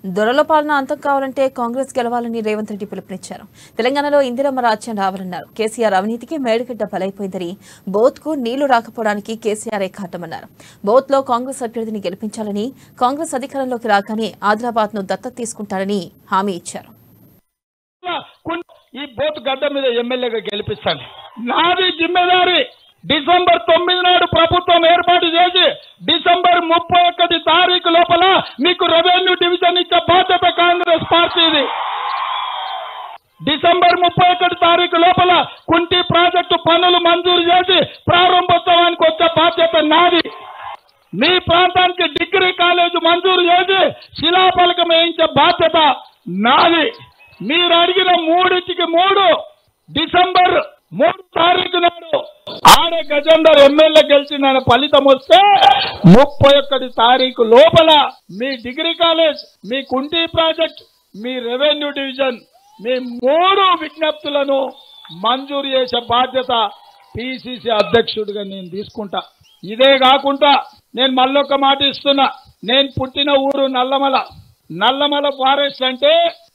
దొరల పాలన అంతం కావాలంటే కాంగ్రెస్ గెలవాలని రేవంత్ రెడ్డి పిలుపునిచ్చారు. తెలంగాణలో ఇందిరమ్మ రాజ్యం రావాలన్నారు. కేసీఆర్ అవినీతికి మేడిగడ్డ బలైపోయిందని బోత్కు నీళ్లు రాకపోవడానికి కేసీఆర్ కారణమన్నారు. బోత్లో కాంగ్రెస్ అభ్యర్థిని గెలిపించాలని, కాంగ్రెస్ అధికారంలోకి రాగానే ఆదిలాబాద్ ను దత్తత తీసుకుంటారని హామీ ఇచ్చారు. ఈ బోత్ గడ్డ మీద ఎమ్మెల్యేగా గెలిపిస్తాను, నాది జిమ్మెదారి. డిసెంబర్ 9 నాడు ప్రభుత్వం ఏర్పాటు చేసి డిసెంబర్ 31 తారీఖు లోపల మీకు రెవెన్యూ డివిజన్ ఇచ్చే బాధ్యత కాంగ్రెస్ పార్టీది. డిసెంబర్ 31 తారీఖు లోపల కుంటి ప్రాజెక్టు పనులు మంజూరు చేసి ప్రారంభోత్సవానికి వచ్చే బాధ్యత నాది. మీ ప్రాంతానికి డిగ్రీ కాలేజ్ మంజూరు చేసి శిలాఫలకం వేయించే బాధ్యత నాది. మీరు అడిగిన 3 డిసెంబర్ 3 తారీఖు నాడు ఆడ గజేందర్ ఎమ్మెల్యే గెలిచిన ఫలితం వస్తే 31 తారీఖు లోపల మీ డిగ్రీ కాలేజ్, మీ కుంటి ప్రాజెక్ట్, మీ రెవెన్యూ డివిజన్, మీ 3 విజ్ఞప్తులను మంజూరు చేసే బాధ్యత పిసిసి అధ్యక్షుడిగా నేను తీసుకుంటా. ఇదే కాకుండా నేను మళ్ళొక మాట ఇస్తున్నా. నేను పుట్టిన ఊరు నల్లమల ఫారెస్ట్ అంటే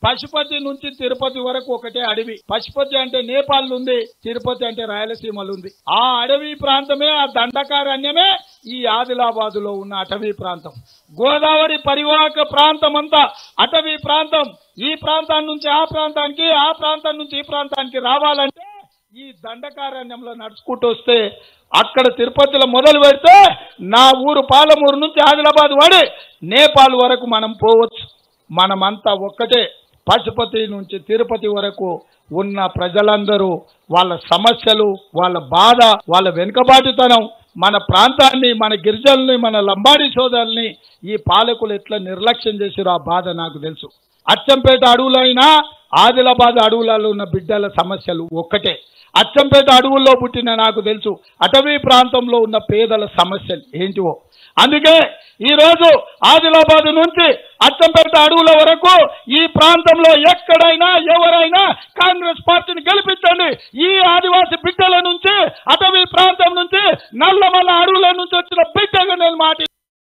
పశుపతి నుంచి తిరుపతి వరకు ఒకటే అడవి. పశుపతి అంటే నేపాల్ ఉంది, తిరుపతి అంటే రాయలసీమలు ఉంది. ఆ అడవి ప్రాంతమే, ఆ దండకారణ్యమే ఈ ఆదిలాబాద్ లో ఉన్న అటవీ ప్రాంతం. గోదావరి పరివాహక ప్రాంతం అంతా అటవీ ప్రాంతం. ఈ ప్రాంతం నుంచి ఆ ప్రాంతానికి, ఆ ప్రాంతం నుంచి ఈ ప్రాంతానికి రావాలంటే ఈ దండకారణ్యంలో నడుచుకుంటూ వస్తే అక్కడ తిరుపతిలో మొదలు పెడితే నా ఊరు పాలమూరు నుంచి ఆదిలాబాద్ వాడి నేపాల్ వరకు మనం పోవచ్చు. మనమంతా ఒక్కటే. పశుపతి నుంచి తిరుపతి వరకు ఉన్న ప్రజలందరూ వాళ్ళ సమస్యలు, వాళ్ళ బాధ, వాళ్ళ వెనుకబాటుతనం, మన ప్రాంతాన్ని, మన గిరిజనుల్ని, మన లంబాడి సోదరుల్ని ఈ పాలకులు ఎట్లా నిర్లక్ష్యం చేసిరో ఆ బాధ నాకు తెలుసు. అచ్చంపేట అడవులైనా ఆదిలాబాద్ అడవులలో ఉన్న బిడ్డల సమస్యలు ఒక్కటే. అచ్చంపేట అడవుల్లో పుట్టిన నాకు తెలుసు అటవీ ప్రాంతంలో ఉన్న పేదల సమస్యలు ఏంటివో. అందుకే ఈరోజు ఆదిలాబాద్ నుంచి అచ్చంపేట అడవుల వరకు ఈ ప్రాంతంలో ఎక్కడైనా ఎవరైనా కాంగ్రెస్ పార్టీని గెలిపించారు.